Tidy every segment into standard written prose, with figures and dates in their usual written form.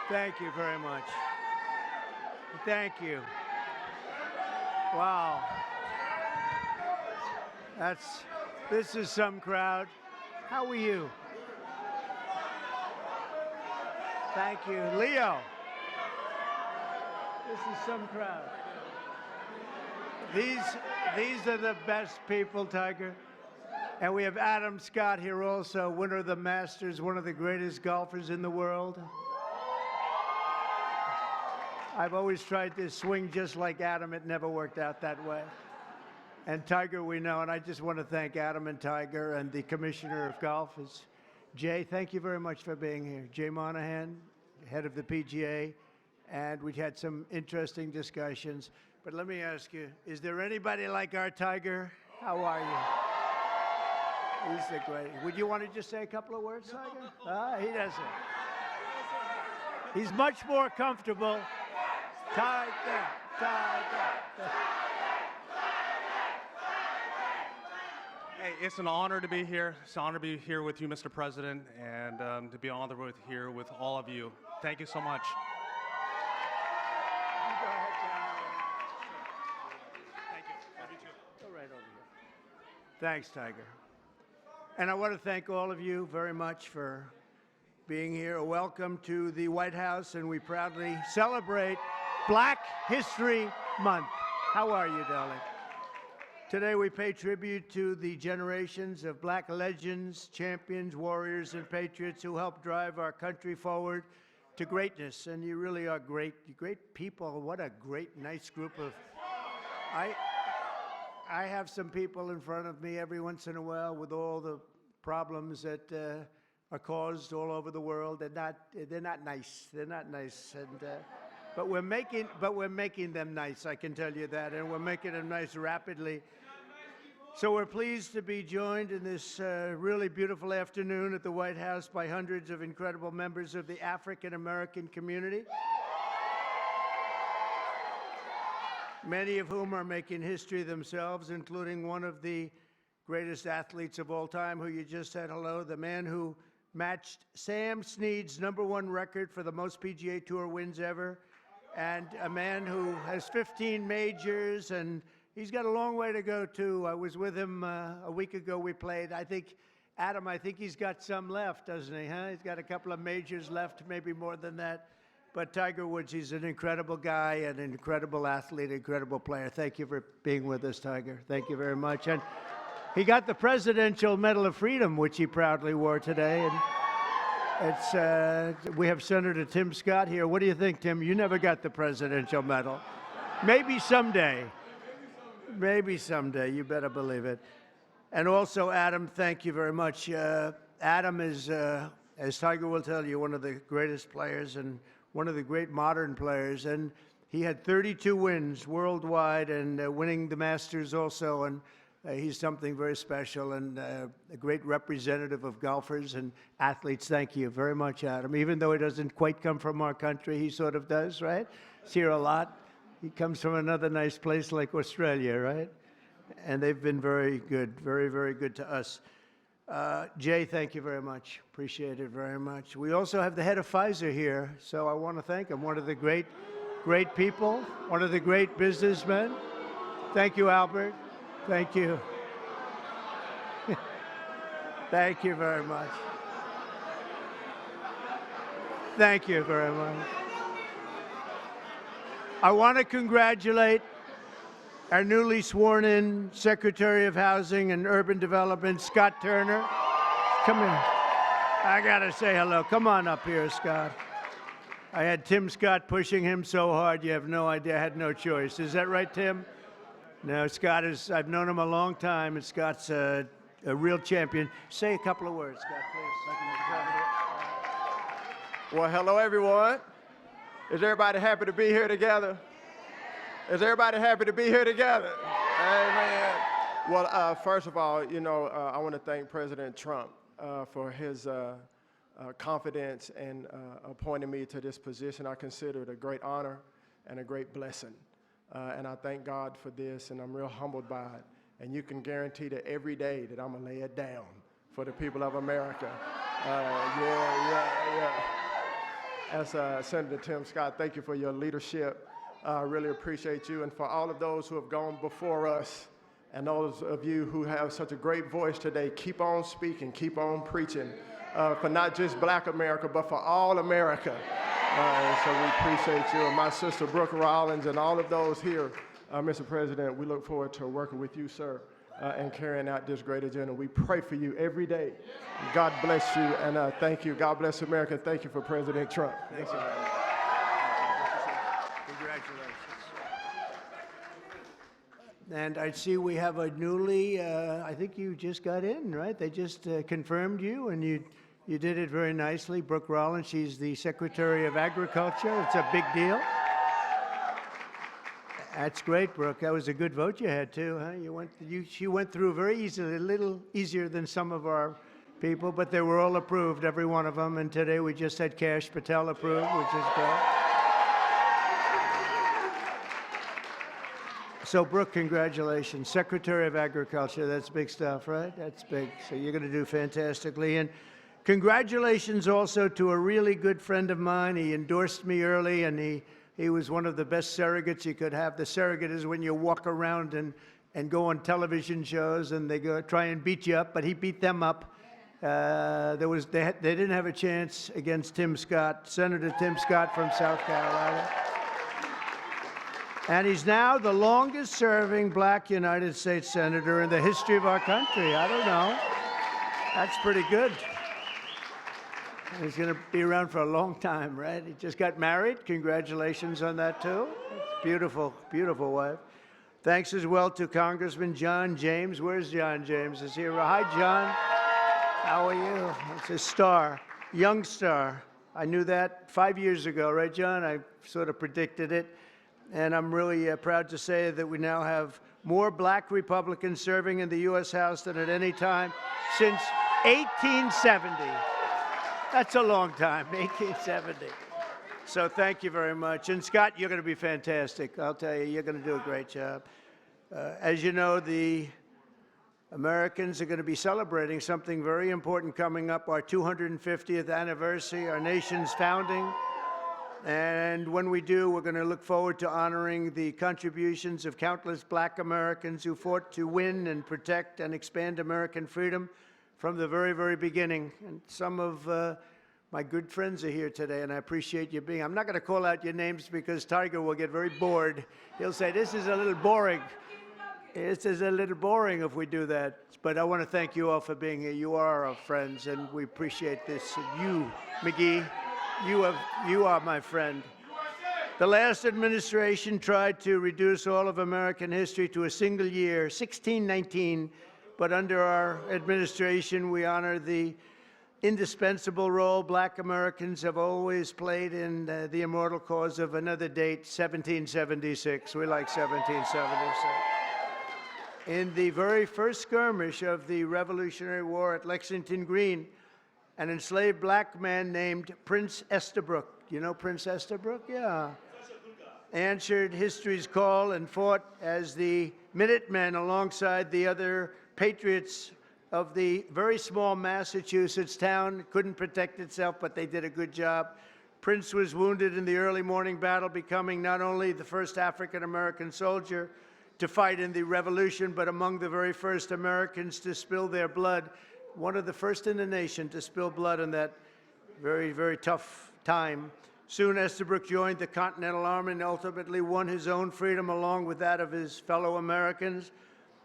Thank you very much. Thank you. Wow. This is some crowd. How are you? Thank you. Leo. This is some crowd. These are the best people, Tiger. And we have Adam Scott here also, winner of the Masters, one of the greatest golfers in the world. I've always tried to swing just like Adam. It never worked out that way. And Tiger, we know, and I just want to thank Adam and Tiger and the Commissioner of Golf. Jay, thank you very much for being here. Jay Monahan, head of the PGA, and we had some interesting discussions. But let me ask you, is there anybody like our Tiger? How are you? He's a great. Would you want to just say a couple of words, Tiger? He doesn't. He's much more comfortable. Tiger. Hey, it's an honor to be here. It's an honor to be here with you, Mr. President, and to be on the road here with all of you. Thank you so much. Thank you. Love you too. Go right over here. Thanks, Tiger. And I want to thank all of you very much for being here. Welcome to the White House, and we proudly celebrate Black History Month. How are you, darling? Today we pay tribute to the generations of black legends, champions, warriors, and patriots who helped drive our country forward to greatness. And you really are great people. What a great, nice group of... I have some people in front of me every once in a while with all the problems that are caused all over the world. They're not nice. They're not nice. And but we're making them nice, I can tell you that, and we're making them nice rapidly. So we're pleased to be joined in this really beautiful afternoon at the White House by hundreds of incredible members of the African American community, many of whom are making history themselves, including one of the greatest athletes of all time, who you just said hello, the man who matched Sam Snead's #1 record for the most PGA Tour wins ever, and a man who has 15 majors, and he's got a long way to go, too. I was with him a week ago. We played. Adam, I think he's got some left, doesn't he, huh? He's got a couple of majors left, maybe more than that. But Tiger Woods, he's an incredible guy, an incredible athlete, incredible player. Thank you for being with us, Tiger. Thank you very much. And he got the Presidential Medal of Freedom, which he proudly wore today. And we have Senator Tim Scott here. What do you think, Tim? You never got the Presidential Medal. Maybe someday. Maybe someday. You better believe it. And also, Adam, thank you very much. Adam is, as Tiger will tell you, one of the greatest players and one of the great modern players. And he had 32 wins worldwide and winning the Masters also. And he's something very special and a great representative of golfers and athletes. Thank you very much, Adam. Even though he doesn't quite come from our country, he sort of does, right? He's here a lot. He comes from another nice place like Australia, right? And they've been very good, very, very good to us. Jay, thank you very much. Appreciate it very much. We also have the head of Pfizer here, so I want to thank him. One of the great people, one of the great businessmen. Thank you, Albert. Thank you. Thank you very much. Thank you very much. I want to congratulate our newly sworn-in Secretary of Housing and Urban Development, Scott Turner. Come here. I got to say hello. Come on up here, Scott. I had Tim Scott pushing him so hard, you have no idea. I had no choice. Is that right, Tim? No, Scott is, I've known him a long time, and Scott's a real champion. Say a couple of words, Scott, please. Well, hello, everyone. Is everybody happy to be here together? Is everybody happy to be here together? Amen. Well, first of all, I want to thank President Trump for his confidence and appointing me to this position. I consider it a great honor and a great blessing. And I thank God for this, and I'm real humbled by it. And you can guarantee that every day that I'm going to lay it down for the people of America. as Senator Tim Scott. Thank you for your leadership. I really appreciate you. And for all of those who have gone before us and those of you who have such a great voice today, keep on speaking, keep on preaching for not just Black America, but for all America. And so we appreciate you. And my sister Brooke Rollins and all of those here, Mr. President, we look forward to working with you, sir, and carrying out this great agenda. We pray for you every day. God bless you, and thank you. God bless America, and thank you for President Trump. Thank you. Congratulations. And I see we have a newly, I think you just got in, right? They just confirmed you, and you did it very nicely. Brooke Rollins, she's the Secretary of Agriculture. It's a big deal. That's great, Brooke. That was a good vote you had, too, huh? She went through very easily, a little easier than some of our people, but they were all approved, every one of them. And today we just had Kash Patel approved, which is great. So, Brooke, congratulations. Secretary of Agriculture, that's big stuff, right? That's big. So you're going to do fantastically. And congratulations also to a really good friend of mine. He endorsed me early, and he was one of the best surrogates you could have. The surrogate is when you walk around and go on television shows and they go try and beat you up, but he beat them up. They didn't have a chance against Tim Scott, Senator Tim Scott from South Carolina. And he's now the longest serving Black United States Senator in the history of our country. I don't know. That's pretty good. He's going to be around for a long time, right? He just got married. Congratulations on that, too. Beautiful, beautiful wife. Thanks as well to Congressman John James. Where's John James? Is he here? Hi, John. How are you? It's a star, young star. I knew that 5 years ago, right, John? I sort of predicted it. And I'm really proud to say that we now have more Black Republicans serving in the U.S. House than at any time since 1870. That's a long time, 1870. So thank you very much. And Scott, you're going to be fantastic. I'll tell you, you're going to do a great job. As you know, the Americans are going to be celebrating something very important coming up, our 250th anniversary, our nation's founding. And when we do, we're going to look forward to honoring the contributions of countless Black Americans who fought to win and protect and expand American freedom from the very, very beginning. And some of my good friends are here today, and I appreciate you being. I'm not going to call out your names because Tiger will get very bored. He'll say, this is a little boring. This is a little boring if we do that. But I want to thank you all for being here. You are our friends, and we appreciate this. And you, McGee, you are my friend. The last administration tried to reduce all of American history to a single year, 1619, but under our administration, we honor the indispensable role Black Americans have always played in the immortal cause of another date, 1776. We like 1776. In the very first skirmish of the Revolutionary War at Lexington Green, an enslaved Black man named Prince Estabrook, you know Prince Estabrook? Yeah. Answered history's call and fought as the Minutemen alongside the other patriots of the very small Massachusetts town. Couldn't protect itself, but they did a good job. Prince was wounded in the early morning battle, becoming not only the first African-American soldier to fight in the Revolution, but among the very first Americans to spill their blood. One of the first in the nation to spill blood in that very, very tough time. Soon Estabrook joined the Continental Army and ultimately won his own freedom along with that of his fellow Americans.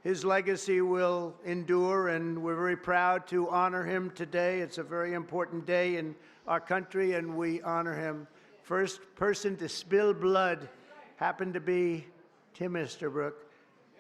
His legacy will endure, and we're very proud to honor him today. It's a very important day in our country, and we honor him. First person to spill blood happened to be Tim Estabrook.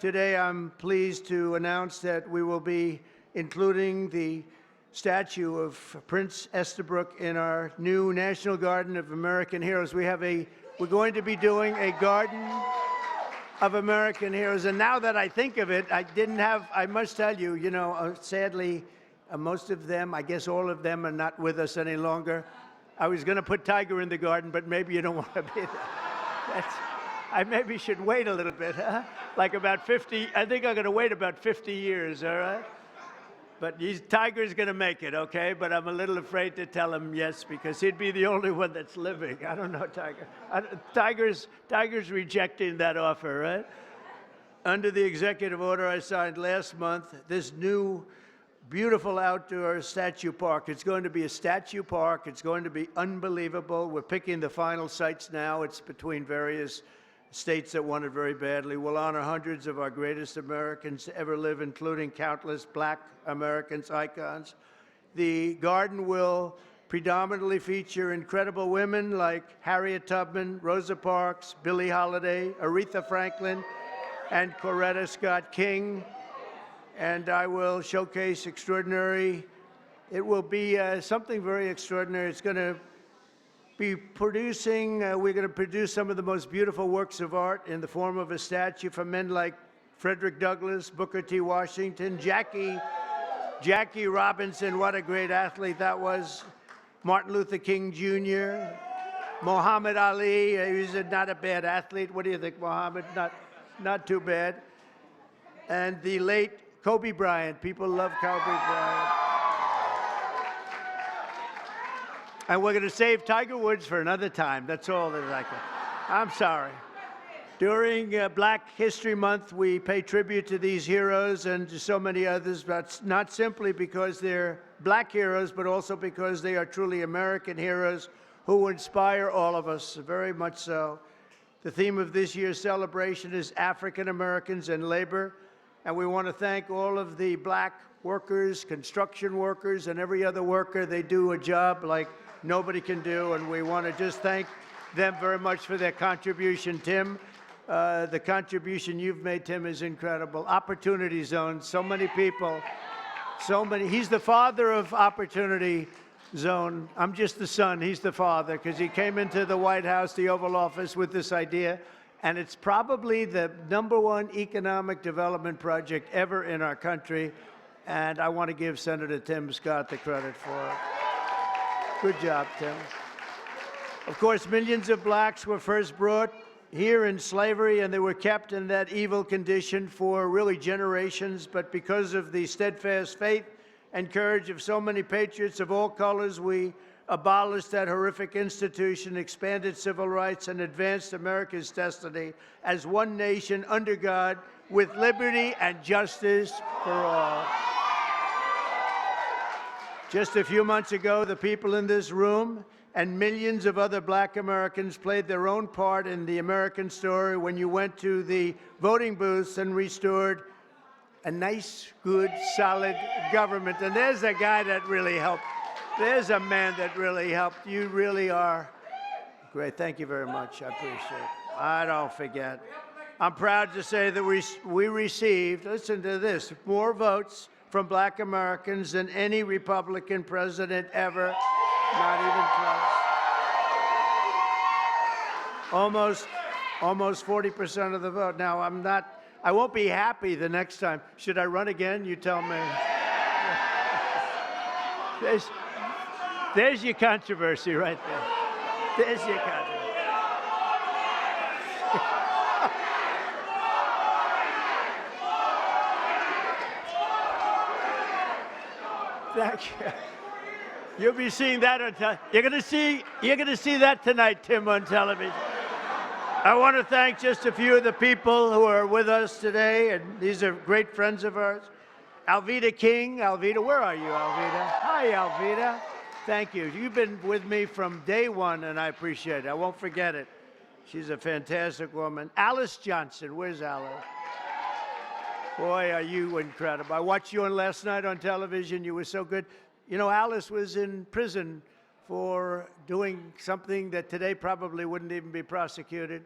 Today, I'm pleased to announce that we will be including the statue of Prince Estabrook in our new National Garden of American Heroes. We're going to be doing a Garden of American Heroes. And now that I think of it, I must tell you, sadly, most of them, I guess all of them are not with us any longer. I was going to put Tiger in the garden, but maybe you don't want to be there. I maybe should wait a little bit, huh? Like about 50, I think I'm going to wait about 50 years, all right? But Tiger's going to make it, okay? But I'm a little afraid to tell him yes because he'd be the only one that's living. I don't know, Tiger. Tiger's rejecting that offer, right? Under the executive order I signed last month, this new beautiful outdoor statue park. It's going to be a statue park. It's going to be unbelievable. We're picking the final sites now. It's between various states that want it very badly. We'll honor hundreds of our greatest Americans to ever live, including countless Black Americans, icons. The garden will predominantly feature incredible women like Harriet Tubman, Rosa Parks, Billie Holiday, Aretha Franklin, and Coretta Scott King. And I will showcase it will be something very extraordinary. It's going to be producing, we're going to produce some of the most beautiful works of art in the form of a statue from men like Frederick Douglass, Booker T. Washington, Jackie Robinson, what a great athlete that was, Martin Luther King Jr., Muhammad Ali, he's not a bad athlete. What do you think, Muhammad? Not too bad. And the late Kobe Bryant. People love Kobe Bryant. And we're going to save Tiger Woods for another time. That's all that I can. I'm sorry. During Black History Month, we pay tribute to these heroes and to so many others, but not simply because they're Black heroes, but also because they are truly American heroes who inspire all of us, very much so. The theme of this year's celebration is African Americans and labor, and we want to thank all of the Black workers, construction workers, and every other worker. They do a job like nobody can do, and we want to just thank them very much for their contribution. Tim, the contribution you've made, Tim, is incredible. Opportunity Zone, so many people, he's the father of Opportunity Zone. I'm just the son, he's the father, because he came into the White House, the Oval Office, with this idea, and it's probably the #1 economic development project ever in our country, and I want to give Senator Tim Scott the credit for it. Good job, Tim. Of course, millions of blacks were first brought here in slavery, and they were kept in that evil condition for really generations, but because of the steadfast faith and courage of so many patriots of all colors, we abolished that horrific institution, expanded civil rights, and advanced America's destiny as one nation under God with liberty and justice for all. Just a few months ago, the people in this room and millions of other Black Americans played their own part in the American story when you went to the voting booths and restored a nice, good, solid government. And there's a guy that really helped. There's a man that really helped. You really are great. Thank you very much. I appreciate it. I don't forget. I'm proud to say that we received, listen to this, more votes from Black Americans than any Republican president ever. Not even close. Almost 40% of the vote. Now, I won't be happy the next time. Should I run again? You tell me. There's your controversy right there. There's your controversy. Thank you. You'll be seeing that on you're going to see that tonight, Tim, on television. I want to thank just a few of the people who are with us today, and these are great friends of ours. Alveda King. Alveda, where are you, Alveda? Hi, Alveda. Thank you. You've been with me from day one, and I appreciate it. I won't forget it. She's a fantastic woman. Alice Johnson. Where's Alice? Boy, are you incredible. I watched you on last night on television. You were so good. You know, Alice was in prison for doing something that today probably wouldn't even be prosecuted.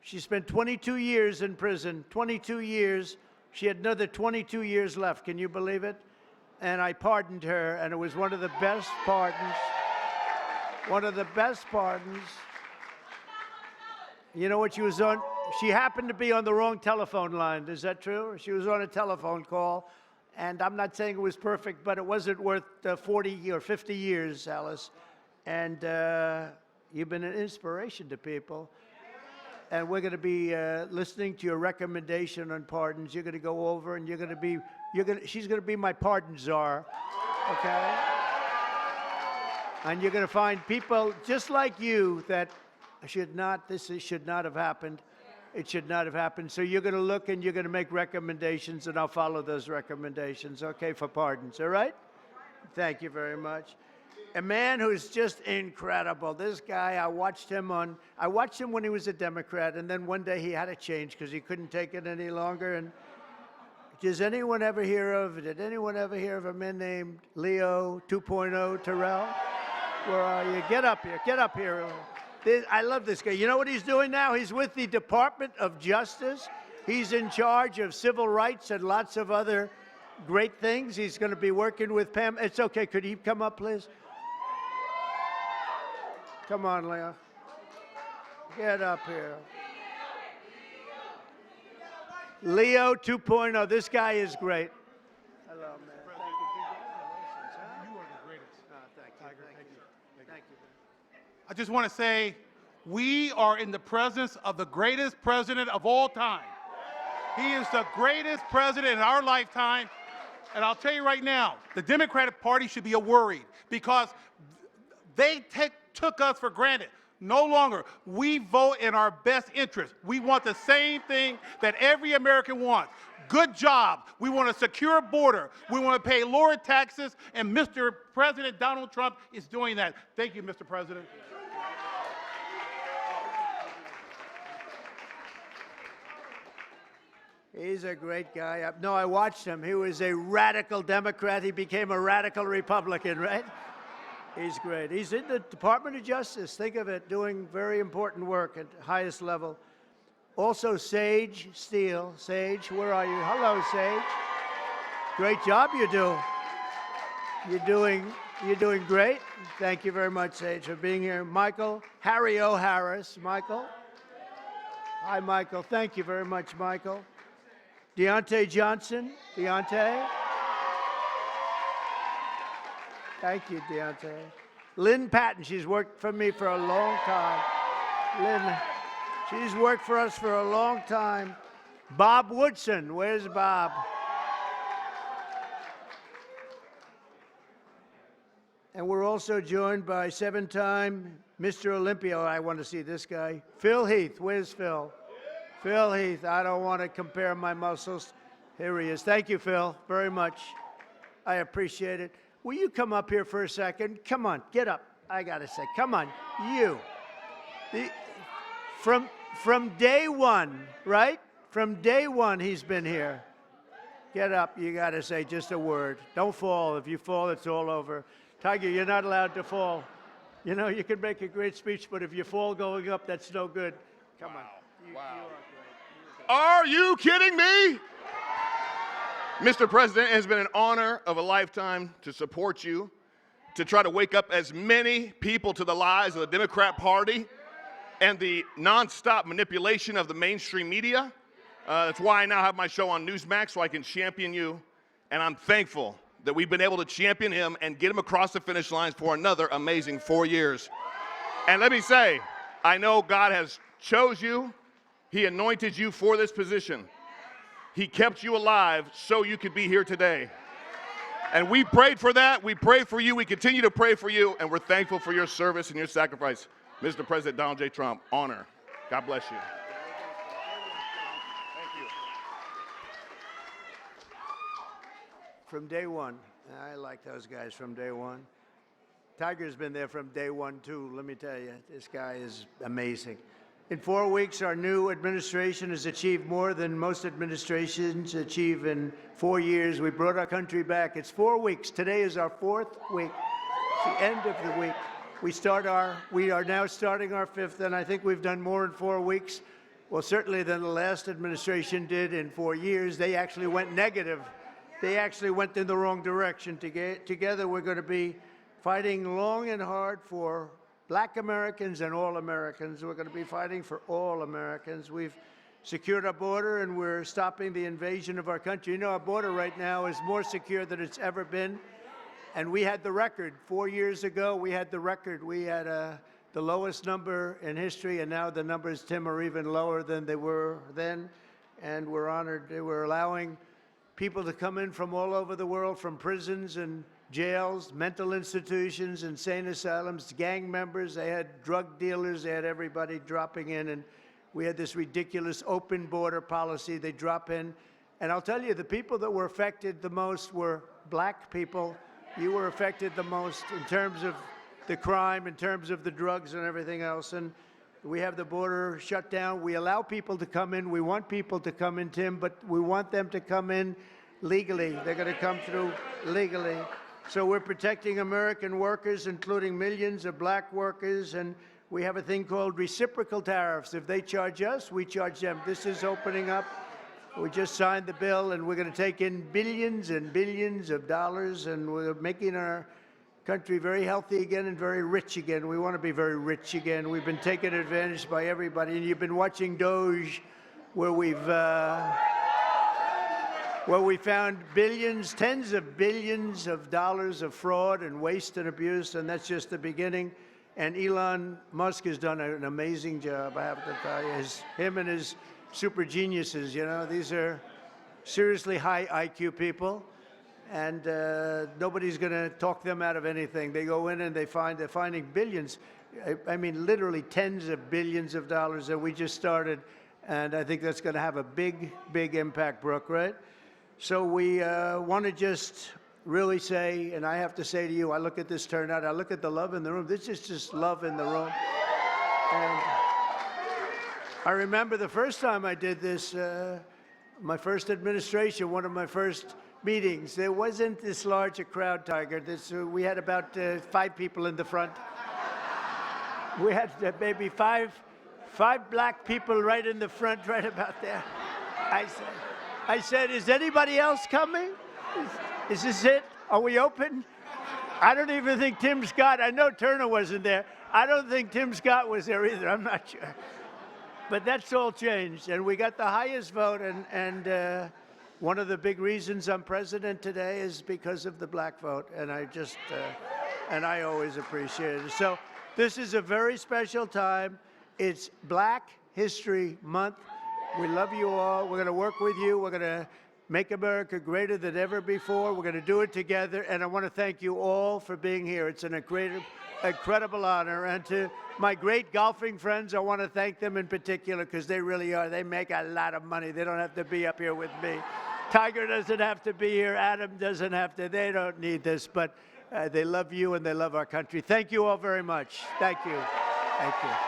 She spent 22 years in prison, 22 years. She had another 22 years left. Can you believe it? And I pardoned her, and it was one of the best pardons. One of the best pardons. You know what she was on? She happened to be on the wrong telephone line. Is that true? She was on a telephone call, and I'm not saying it was perfect, but it wasn't worth 40 or 50 years, Alice. And you've been an inspiration to people. And we're going to be listening to your recommendation on pardons. You're going to go over and you're going to be She's gonna be my pardon czar, okay? And you're gonna find people just like you that should not have happened. It should not have happened. So you're gonna look and you're gonna make recommendations, and I'll follow those recommendations, okay, for pardons, all right? Thank you very much. A man who's just incredible. This guy, I watched him when he was a Democrat, and then one day he had to change because he couldn't take it any longer. And did anyone ever hear of a man named Leo 2.0 Terrell? Where are you? Get up here. Get up here. I love this guy. You know what he's doing now? He's with the Department of Justice. He's in charge of civil rights and lots of other great things. He's going to be working with Pam. It's okay. Could he come up, please? Come on, Leo. Get up here. Leo 2.0. This guy is great. Hello, man. Thank you. Congratulations, huh? You are the greatest. Thank you. Tiger, Thank you. Thank you. I just want to say, we are in the presence of the greatest president of all time. He is the greatest president in our lifetime. And I'll tell you right now, the Democratic Party should be worried because they took us for granted. No longer. We vote in our best interest. We want the same thing that every American wants. Good job. We want a secure border. We want to pay lower taxes, and Mr. President Donald Trump is doing that. Thank you, Mr. President. He's a great guy. No, I watched him. He was a radical Democrat. He became a radical Republican, right? He's great. He's in the Department of Justice. Think of it, doing very important work at the highest level. Also, Sage Steele. Sage, where are you? Hello, Sage. Great job you do. You're doing great. Thank you very much, Sage, for being here. Michael, Harry O. Harris. Michael. Hi, Michael. Thank you very much, Michael. Deontay Johnson. Deontay. Thank you, Deontay. Lynn Patton, she's worked for me for a long time. Lynn, she's worked for us for a long time. Bob Woodson, where's Bob? And we're also joined by seven-time Mr. Olympia. I want to see this guy. Phil Heath, where's Phil? Phil Heath, I don't want to compare my muscles. Here he is. Thank you, Phil, very much. I appreciate it. Will you come up here for a second? Come on, get up. I got to say, come on, you. From day one, right? From day one, he's been here. Get up. You got to say just a word. Don't fall. If you fall, it's all over. Tiger, you're not allowed to fall. You know, you can make a great speech, but if you fall going up, that's no good. Come on. Wow. You are great. Are you kidding me? Mr. President, it has been an honor of a lifetime to support you, to try to wake up as many people to the lies of the Democrat Party and the nonstop manipulation of the mainstream media. That's why I now have my show on Newsmax, so I can champion you. And I'm thankful that we've been able to champion him and get him across the finish lines for another amazing 4 years. And let me say, I know God has chose you. He anointed you for this position. He kept you alive so you could be here today. And we prayed for that. We prayed for you. We continue to pray for you. And we're thankful for your service and your sacrifice. Mr. President Donald J. Trump, honor. God bless you. Thank you. From day one. I like those guys from day one. Tiger's been there from day one, too. Let me tell you, this guy is amazing. In 4 weeks, our new administration has achieved more than most administrations achieve in 4 years. We brought our country back. It's 4 weeks. Today is our 4th week. It's the end of the week. We are now starting our 5th, and I think we've done more in 4 weeks. Well, certainly than the last administration did in 4 years. They actually went negative. They actually went in the wrong direction. Together, we're going to be fighting long and hard for Black Americans and all Americans. We're going to be fighting for all Americans. We've secured our border, and we're stopping the invasion of our country. You know, our border right now is more secure than it's ever been. And we had the record. 4 years ago, we had the record. We had the lowest number in history, and now the numbers, Tim, are even lower than they were then. And we're honored. We're allowing people to come in from all over the world, from prisons and jails, mental institutions, insane asylums, gang members. They had drug dealers. They had everybody dropping in. And we had this ridiculous open border policy. They drop in. And I'll tell you, the people that were affected the most were black people. You were affected the most in terms of the crime, in terms of the drugs and everything else. And we have the border shut down. We allow people to come in. We want people to come in, Tim, but we want them to come in legally. They're going to come through legally. So we're protecting American workers, including millions of black workers, and we have a thing called reciprocal tariffs. If they charge us, we charge them. This is opening up. We just signed the bill, and we're going to take in billions and billions of dollars, and we're making our country very healthy again and very rich again. We want to be very rich again. We've been taken advantage by everybody, and you've been watching Doge, where we found billions, tens of billions of dollars of fraud and waste and abuse, and that's just the beginning. And Elon Musk has done an amazing job, I have to tell you. Him and his super geniuses, you know, these are seriously high IQ people, and nobody's going to talk them out of anything. They go in and they're finding billions. I mean, literally tens of billions of dollars that we just started, and I think that's going to have a big, big impact, Brooke, right? So we want to just really say, and I have to say to you, I look at this turnout, I look at the love in the room. This is just love in the room. And I remember the first time I did this, my first administration, one of my first meetings, there wasn't this large a crowd, Tiger. We had about 5 people in the front. We had maybe five black people right in the front, right about there. I said, is anybody else coming? Is this it? Are we open? I don't even think Tim Scott, I know Turner wasn't there. I don't think Tim Scott was there either. I'm not sure. But that's all changed. And we got the highest vote. And one of the big reasons I'm president today is because of the black vote. And I always appreciate it. So this is a very special time. It's Black History Month. We love you all. We're going to work with you. We're going to make America greater than ever before. We're going to do it together. And I want to thank you all for being here. It's an incredible honor. And to my great golfing friends, I want to thank them in particular because they really are. They make a lot of money. They don't have to be up here with me. Tiger doesn't have to be here. Adam doesn't have to. They don't need this. But they love you and they love our country. Thank you all very much. Thank you. Thank you.